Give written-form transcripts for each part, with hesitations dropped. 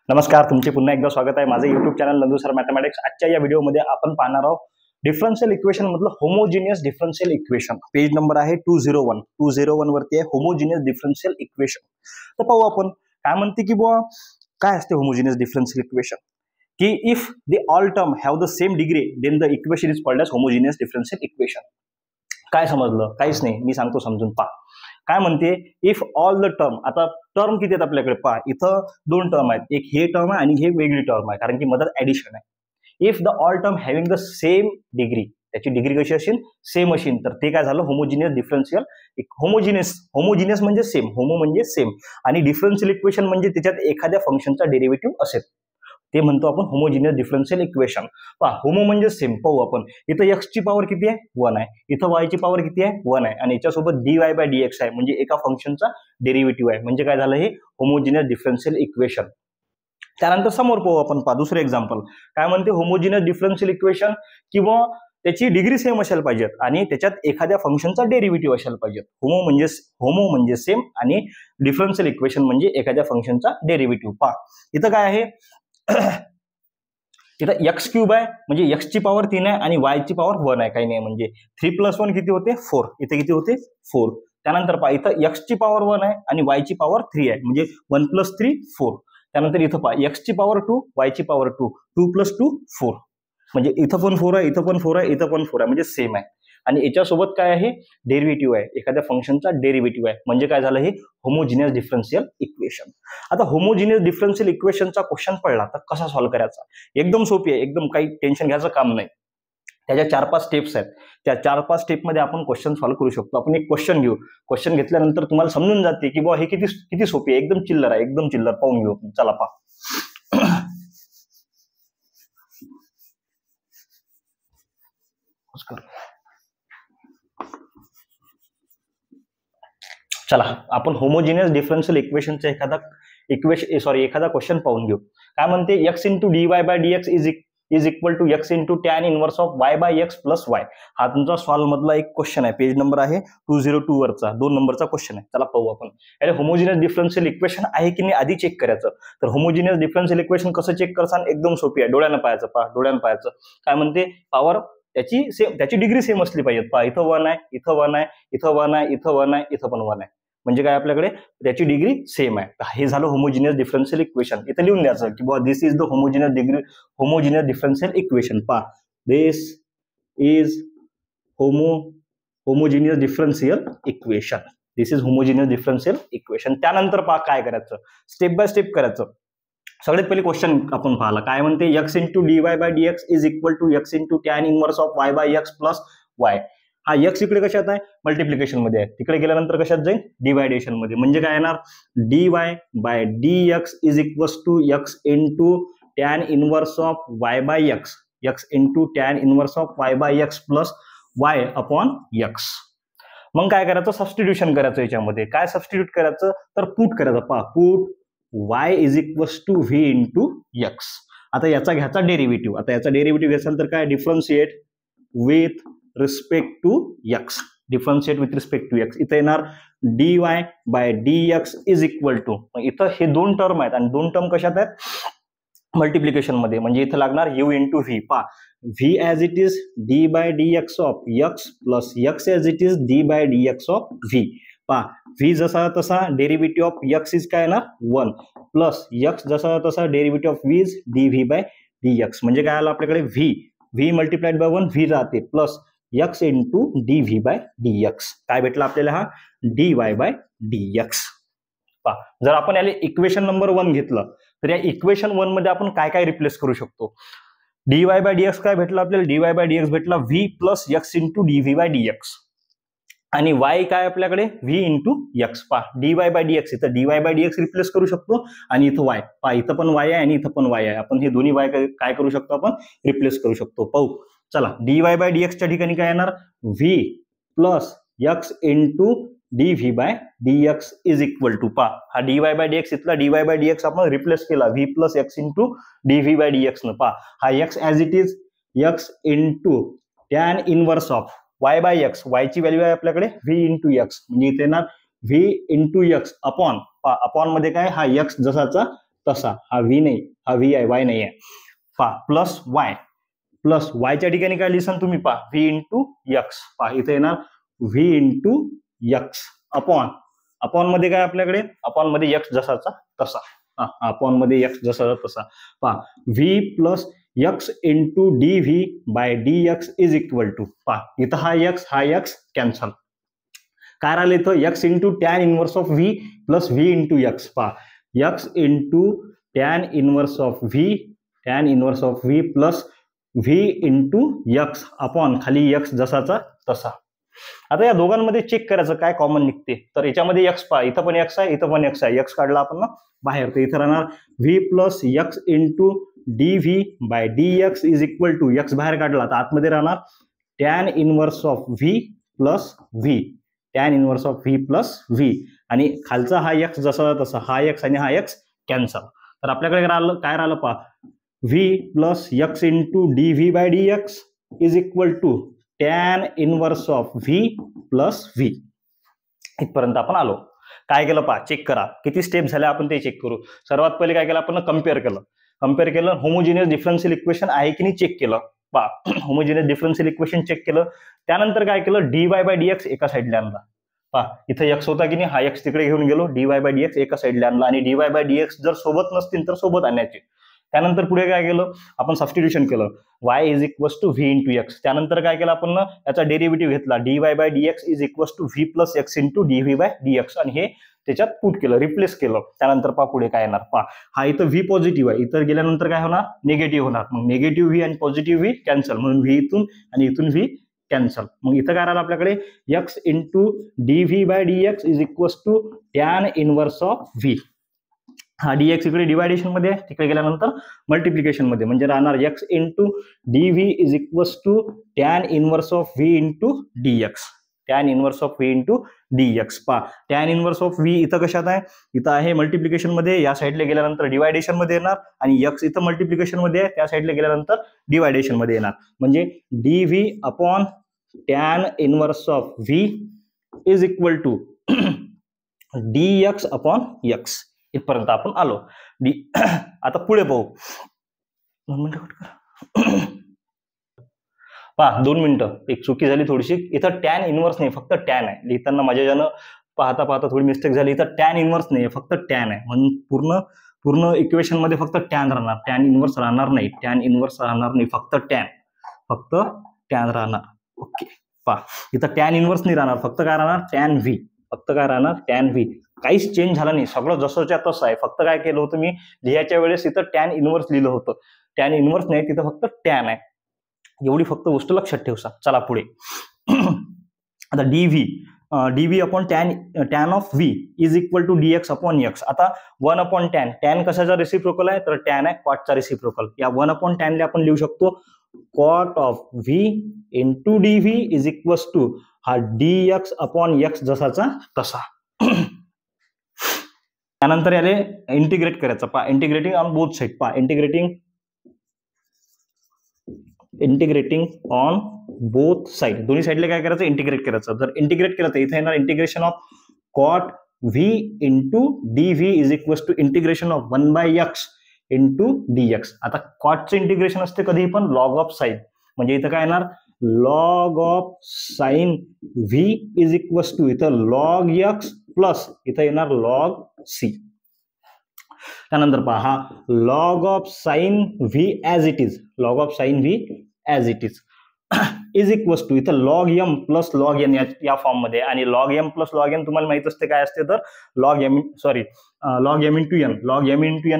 नमस्कार, तुमचे पुन्हा एकदा स्वागत आहे माझे YouTube channel Nandu sir mathematics. आजच्या या व्हिडिओमध्ये आपण पाहणार आहोत डिफरन्शियल इक्वेशन मधलं homogeneous differential equation. Page number आहे 201 वरती आहे होमोजिनियस डिफरन्शियल इक्वेशन। तर पाहू आपण काय म्हणते की बुवा काय असते होमोजिनियस डिफरन्शियल इक्वेशन, की if the all term have the same degree then the equation is called as homogeneous differential equation. काय समजलं? काहीच नाही, मी सांगतो समजून पहा। काय म्हणते, इफ ऑल द टर्म, आता टर्म किती आहेत आपल्याकडे पहा, इथं दोन टर्म आहेत, एक हे टर्म आहे आणि हे वेगळी टर्म आहे कारण की मदत ऍडिशन आहे। If the all term having the same degree, त्याची डिग्री कशी असेल? सेम असेल, तर ते काय झालं? Homogeneous differential. होमोजिनियस म्हणजे सेम, होमो म्हणजे सेम आणि डिफरन्शियल इक्वेशन म्हणजे त्याच्यात एखाद्या फंक्शनचा डेरिव्हेटिव्ह असेल, ते म्हणतो आपण होमोजिनियस डिफरन्शियल इक्वेशन। पहा, होमो म्हणजे सेम। पाहू आपण, इथं x ची पॉवर किती आहे? 1 आहे, इथं y ची पॉवर किती आहे? 1 आहे आणि याच्यासोबत dy/dx आहे, म्हणजे एका फंक्शनचा डेरिव्हेटिव्ह आहे, म्हणजे काय झालं? हे होमोजिनियस डिफरन्शियल इक्वेशन। त्यानंतर समोर पाहू आपण, पहा दुसरं एक्झाम्पल काय म्हणते, होमोजिनियस डिफरन्शियल इक्वेशन किंवा त्याची डिग्री सेम असायला पाहिजेत आणि त्याच्यात एखाद्या फंक्शनचा डेरिव्हेटिव्ह असायला पाहिजे। होमो म्हणजे सेम आणि डिफरन्शियल इक्वेशन म्हणजे एखाद्या फंक्शनचा डेरिव्हेटिव्ह। पहा इथं काय आहे, इथं एक्स क्यूब आहे, म्हणजे एक्स ची पॉवर 3 आहे आणि वाय ची पॉवर 1 आहे, काही नाही, म्हणजे 3 + 1 किती होते? 4। इथे किती होते? 4। त्यानंतर पहा, इथं एक्स ची पॉवर 1 आहे आणि वाय ची पॉवर 3 आहे, म्हणजे 1 + 3 4। त्यानंतर इथं पहा, एक्स ची पॉवर 2, वाय ची पॉवर 2, 2 + 2 4, म्हणजे इथं पण 4 आहे, इथं पण 4 आहे, इथं पण 4 आहे, म्हणजे सेम आहे आणि याच्यासोबत काय आहे? डेरिव्हेटिव्ह आहे, एखाद्या फंक्शनचा डेरिव्हेटिव्ह आहे, म्हणजे काय झालं? हे होमोजिनियस डिफरन्शियल इक्वेशन। आता होमोजिनियस डिफरन्शियल इक्वेशनचा क्वेश्चन पडला तर कसा सॉल्व्ह करायचा? एकदम सोपी आहे, एकदम काही टेन्शन घ्यायचं काम नाही। त्याच्या 4-5 स्टेप्स आहेत, त्या 4-5 स्टेपमध्ये आपण क्वेश्चन सॉल्व्ह करू शकतो। आपण एक क्वेश्चन घेऊ, क्वेश्चन घेतल्यानंतर तुम्हाला समजून जाते की बुवा हे किती सोपी आहे, एकदम चिल्लर आहे, एकदम चिल्लर। पाहून घेऊ, चला पहा। चला आपण होमोजिनियस डिफरन्शियल इक्वेशनचा एखादा क्वेश्चन पाहून घेऊ। काय म्हणते, x × dy/dx is equal to x × tan inverse of y/x + y। हा तुमचा सॉल्व्ह मधला एक क्वेश्चन आहे, पेज नंबर आहे 202 वरचा 2 नंबरचा क्वेश्चन आहे। चला पाहू आपण, अरे होमोजिनियस डिफरन्शियल इक्वेशन आहे की नाही आधी चेक करायचं। तर होमोजिनियस डिफरन्शियल इक्वेशन कसं चेक करसान? एकदम सोपी आहे, डोळ्यानं पाहायचं। पहा, डोळ्यानं पाहायचं। काय म्हणते, पॉवर त्याची डिग्री सेम असली पाहिजे। पहा, इथं 1 आहे, इथं 1 आहे, इथं 1 आहे, इथं 1 आहे, इथं पण 1 आहे, म्हणजे काय आपल्याकडे त्याची डिग्री सेम आहे। हे झालं होमोजिनियस डिफरन्शियल इक्वेशन। इथं लिहून द्यायचं की बुवा this is the homogeneous differential equation. पहा, this is homogeneous differential equation, this is homogeneous differential equation. त्यानंतर पहा काय करायचं, स्टेप बाय स्टेप करायचं। सगळ्यात पहिले क्वेश्चन आपण पाहिला, काय म्हणते, x × dy/dx is equal to x × tan inverse of y/x + y। हा x इकडे कशात आहे? मल्टिप्लिकेशन मध्ये आहे, तिकडे गेल्यानंतर कशात जाईल? डिवायडेशन मध्ये, म्हणजे काय येणार? dy/dx is equal to x × tan inverse of y/x, x × tan inverse of y/x + y/x। मग काय करायचं? सबस्टिट्यूशन करायचं याच्यामध्ये। काय सबस्टिट्यूट करायचं? तर पुट करायचं। पहा, put y is equal to v × x। आता याचा घ्यायचा डेरिव्हेटिव्ह, आता याचा डेरिव्हेटिव्ह घ्यायचा तर काय? Differentiate with respect to x, differentiate with respect to x। इथं येणार dy/dx इज इक्वल टू, इथं हे दोन टर्म आहेत आणि दोन टर्म कशात आहेत? मल्टिप्लिकेशन मध्ये, म्हणजे इथं लागणार u × v। पहा, v as it is d/dx of x plus x as it is d/dx of v। पहा, v जसा तसा डेरिव्हेटिव्ह ऑफ x इज काय येणार? 1 प्लस x जसा तसा derivative of v is dv/dx, म्हणजे काय आलं आपल्याकडे? v मल्टिप्लाइड बाय 1 v राहते प्लस x × dv/dx। काय भेटला आपल्याला? हा dy/dx। पहा, जर आपण याला इक्वेशन नंबर 1 घेतलं तर या इक्वेशन 1 मध्ये आपण काय काय रिप्लेस करू शकतो? dy/dx काय भेटला आपल्याला? dy/dx भेटला v प्लस x × dv/dx आणि y काय आपल्याकडे? v × x। पहा, dy/dx, इथं dy/dx रिप्लेस करू शकतो आणि इथं y। पहा, इथं पण y आहे आणि इथं पण y आहे, आपण हे दोन्ही y काय करू शकतो? आपण रिप्लेस करू शकतो। पाहू, चला, dy/dx च्या ठिकाणी काय येणार? v plus x × dv/dx is equal to, पहा हा dy/dx, इथला dy/dx आपण रिप्लेस केला v प्लस x × dv/dx न। पहा, हा x as it is x × tan inverse of y/x, y ची व्हॅल्यू आहे आपल्याकडे v × x, म्हणजे इथे येणार v × x अपॉन, अपॉन मध्ये काय? हा x जसाचा तसा, हा व्ही नाही, हा व्ही आहे, वाय नाही आहे. पहा प्लस वायच्या ठिकाणी काय लिहिसान तुम्ही, पहा व्ही इंटू यक्स. पहा इथे येणार व्ही इंटू यक्स अपॉन मध्ये काय आपल्याकडे, अपॉन मध्ये यक्स जसाचा तसा, अपॉन मध्ये यक्स जसाचा तसा. पहा v plus x into d v by d x is equal to, पहा इथं हा यक्स कॅन्सल. काय राहिलं इथं, x into tan inverse of v plus v into x. पहा x into tan inverse of v plus v into x upon खाली x जसाचा तसा. आता या दोघांमध्ये चेक करायचं काय कॉमन निघते. तर याच्यामध्ये यक्स पहा, इथं पण यक्स आहे, इथं पण यक्स आहे. यक्स काढला आपण ना बाहेर, तर इथं राहणार v plus x into d v by d x is equal to, x बाहेर काढला तर आतमध्ये राहणार tan inverse of v plus v, tan inverse of v plus v, आणि खालचा हा यक्स जसा तसा, हा यक्स आणि हा यक्स कॅन्सल. तर आपल्याकडे काय राहिलं पहा, v plus x into d v by d x is equal to tan inverse of v plus v. इथपर्यंत आपण आलो. काय केलं पहा, चेक करा किती स्टेप झाल्या आपण ते चेक करू. सर्वात पहिले काय केलं आपण, कम्पेअर केलं, होमोजिनियस डिफरन्शियल इक्वेशन आहे की नाही चेक केलं. पहा होमोजिनियस डिफरन्शियल इक्वेशन चेक केलं. त्यानंतर काय केलं, D y by d x एका साईडला आणला. पहा इथं एक्स होता की नाही, हा एक्स तिकडे घेऊन गेलो, D y by d x एका साईडला आणला, आणि D y by d x जर सोबत नसतील तर सोबत आणायचे. त्यानंतर पुढे काय केलं आपण, सबस्टिट्यूशन केलं, y is equals to v into x. त्यानंतर काय केलं आपण, याचा डेरिव्हेटिव्ह घेतला, d y by d x is equals to v plus x into d v by d x, आणि हे त्याच्यात पुट केलं, रिप्लेस केलं. त्यानंतर पहा पुढे काय येणार, पहा हा इथं व्ही पॉझिटिव्ह आहे, इथं गेल्यानंतर काय होणार, निगेटिव्ह होणार. मग निगेटिव्ह व्ही आणि पॉझिटिव्ह व्ही कॅन्सल, म्हणून व्ही इथून आणि इथून व्ही कॅन्सल. मग इथं काय राहिलं आपल्याकडे, x into d v by d x is equals to tan inverse of v. हा डीएक्स इकडे डिवायडेशन मध्ये आहे, तिकडे गेल्यानंतर मल्टिप्लिकेशन मध्ये, म्हणजे राहणार x into d v is equals to tan inverse of v into dx, tan inverse of v into dx. पहा टॅन इनवर्स ऑफ व्ही इथं कशात आहे, इथं आहे मल्टिप्लिकेशन मध्ये, या साईडला गेल्यानंतर डिवायडेशन मध्ये येणार, आणि एक्स इथं मल्टिप्लिकेशन मध्ये आहे, त्या साईडला गेल्यानंतर डिवायडेशन मध्ये येणार. म्हणजे d v upon tan inverse of v is equal to dx upon x. इथपर्यंत आपण आलो. आता पुढे पाहू. 2 मिनिटं कट करा. पहा 2 मिनिटं, एक चुकी झाली थोडीशी. इथं टॅन इनवर्स नाही, फक्त टॅन आहे. लिहिताना माझ्यानं पाहता थोडी मिस्टेक झाली. इथं टॅन इनवर्स नाही, फक्त टॅन आहे, म्हणून पूर्ण इक्वेशन मध्ये फक्त टॅन राहणार, टॅन इनवर्स राहणार नाही, फक्त टॅन राहणार. ओके. पहा इथं टॅन इनवर्स नाही राहणार, फक्त काय राहणार, टॅन व्ही. काहीच चेंज झाला नाही, सगळं जसंच्या तसं आहे. फक्त काय केलं होतं मी लिहायच्या वेळेस इथं टॅन इनवर्स लिहिलं होतं, टॅन इनवर्स नाही, तिथं फक्त टॅन आहे. एवढी फक्त गोष्ट लक्षात ठेवसा. चला पुढे. आता dv upon tan of v is equal to dx upon x. आता 1 अपॉन टॅन कशाचा रेसिप्रोकल आहे, तर टॅन आहे कॉटचा रेसिप्रोकल. या 1 अपॉन टॅनला आपण लिहू शकतो cot of v into dv is equals to हा डीएक्स अपॉन एक्स जसाचा तसा. त्यानंतर याले इंटिग्रेट करायचं. पहा इंटिग्रेटिंग ऑन बोथ साइड. पहा इंटिग्रेटिंग ऑन बोथ साइड, दोन्ही साइडला काय करायचं, इंटिग्रेट करायचं. जर इंटिग्रेट केलं तर इथे येणार integration of cot v into d v is equals to integration of 1 by x into dx. आता कॉटचं इंटिग्रेशन असते कधी पण लॉग ऑफ साइन, म्हणजे इथं काय येणार, log of sine v is equals to इथं लॉग एक्स प्लस इथं येणार लॉग सी. त्यानंतर पहा हा log of sine v as it is, is equals to इथं log m plus log n या फॉर्म मध्ये. आणि log m plus log n तुम्हाला माहित असते काय असते, तर लॉग एम इंटू एन ला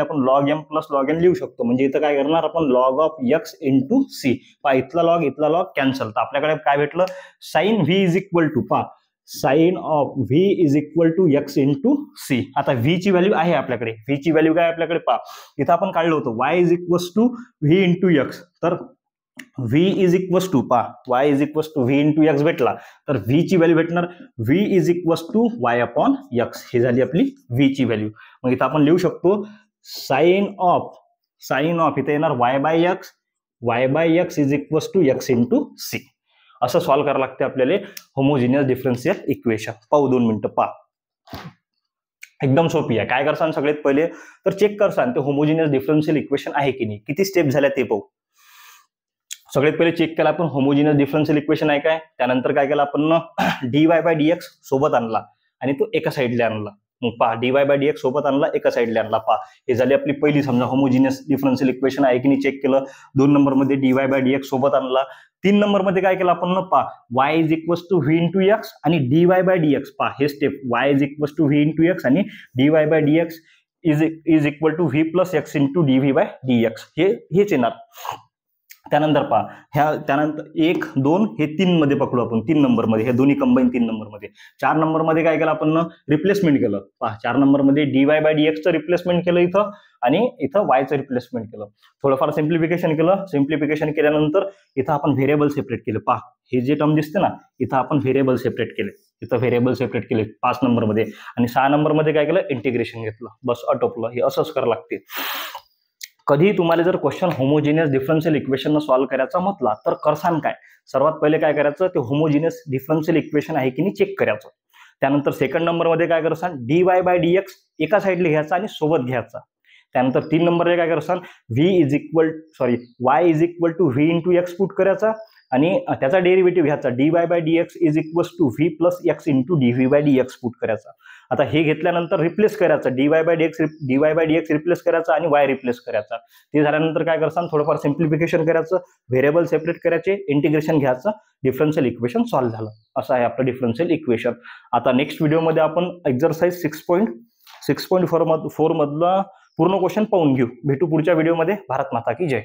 आपण log m plus log n लिहू शकतो. म्हणजे इथं काय करणार आपण, log of x into C. पहा इथला लॉग कॅन्सल. तर आपल्याकडे काय भेटलं, sine v is equal to, पहा sine of v is equal to x into C. आता व्ही ची व्हॅल्यू आहे आपल्याकडे, व्ही ची व्हॅल्यू काय आपल्याकडे, पहा इथं आपण काढलं होतं y is equals to v into x. तर व्ही इज इक्वल्स टू, पहा y is equals to v into x भेटला, तर व्ही ची व्हॅल्यू भेटणार v is equals to y upon x. ही झाली आपली व्ही ची व्हॅल्यू. मग इथं आपण लिहू शकतो साइन ऑफ इथे येणार y by x is equals to x into c. असं सॉल्व्ह करावं लागते आपल्याला होमोजिनियस डिफरन्शियल इक्वेशन. पाहू 2 मिनिटं. पहा एकदम सोपी आहे. काय करसान सगळ्यात पहिले तर चेक करसान ते होमोजिनियस डिफरन्शियल इक्वेशन आहे की नाही, किती स्टेप झाल्या ते पाहू. सगळ्यात पहिले चेक केला आपण होमोजिनियस डिफरन्शियल इक्वेशन आहे काय. त्यानंतर काय केलं आपण dy/dx सोबत आणला आणि तो एका साईडला आणला. मग पहा dy/dx सोबत आणला, एका साईडला आणला. पहा हे झाली आपली पहिली समजा होमोजिनियस डिफरन्शियल इक्वेशन आहे की नाही चेक केलं. 2 नंबरमध्ये dy/dx सोबत आणला. 3 नंबरमध्ये काय केलं आपण पहा y is equals to v into x आणि dy/dx. पहा हे step y is equals to v into x आणि dy/dx is equal to v plus x into dv/dx. हेच येणार. त्यानंतर पहा त्यानंतर 1 2 हे 3 मध्ये पकडू आपण. 3 नंबरमध्ये हे दोन्ही कंबाईन 3 नंबरमध्ये. 4 नंबरमध्ये काय केलं आपण रिप्लेसमेंट केलं. पहा 4 नंबरमध्ये dy/dx चं रिप्लेसमेंट केलं इथं आणि इथं y चं रिप्लेसमेंट केलं. थोडंफार सिम्प्लिफिकेशन केलं. सिम्प्लिफिकेशन केल्यानंतर इथं आपण व्हेरिएबल सेपरेट केले. पहा हे जे टर्म दिसते ना इथं आपण व्हेरिएबल सेपरेट केले. इथं व्हेरिएबल सेपरेट केले 5 नंबरमध्ये आणि 6 नंबरमध्ये काय केलं इंटिग्रेशन घेतलं. बस आटोपलं. हे असंच करावं लागते. कधी तुम्हाला जर question homogeneous differential equation solve करायचा म्हटला तर करसान काय, सर्वात पहिले काय करायचं ते होमोजिनियस डिफरन्शियल इक्वेशन आहे की नाही चेक करायचं. त्यानंतर सेकंड नंबरमध्ये काय करसान dy/dx एका साईडला घ्यायचा आणि सोबत घ्यायचा. त्यानंतर 3 नंबरला काय करसान y is equal to v into x put करायचा आणि त्याचा डेरिव्हेटिव्ह घ्यायचा dy/dx is equal to v plus x into dv/dx put करायचा. आता हे घेतल्यानंतर रिप्लेस करायचं dy/dx रिप्लेस करायचा आणि y रिप्लेस करायचा. ते झाल्यानंतर काय करसान थोडंफार सिम्प्लिफिकेशन करायचं, व्हेरिएबल सेपरेट करायचे, इंटिग्रेशन घ्यायचं, डिफरन्शियल इक्वेशन सॉल्व्ह झालं. असं आहे आपलं डिफरन्शियल इक्वेशन. आता नेक्स्ट व्हिडिओमध्ये आपण एक्झरसाइज 6.4 मधला पूर्ण क्वेश्चन पाहून घेऊ. भेटू पुढच्या व्हिडिओमध्ये. भारत माता की जय.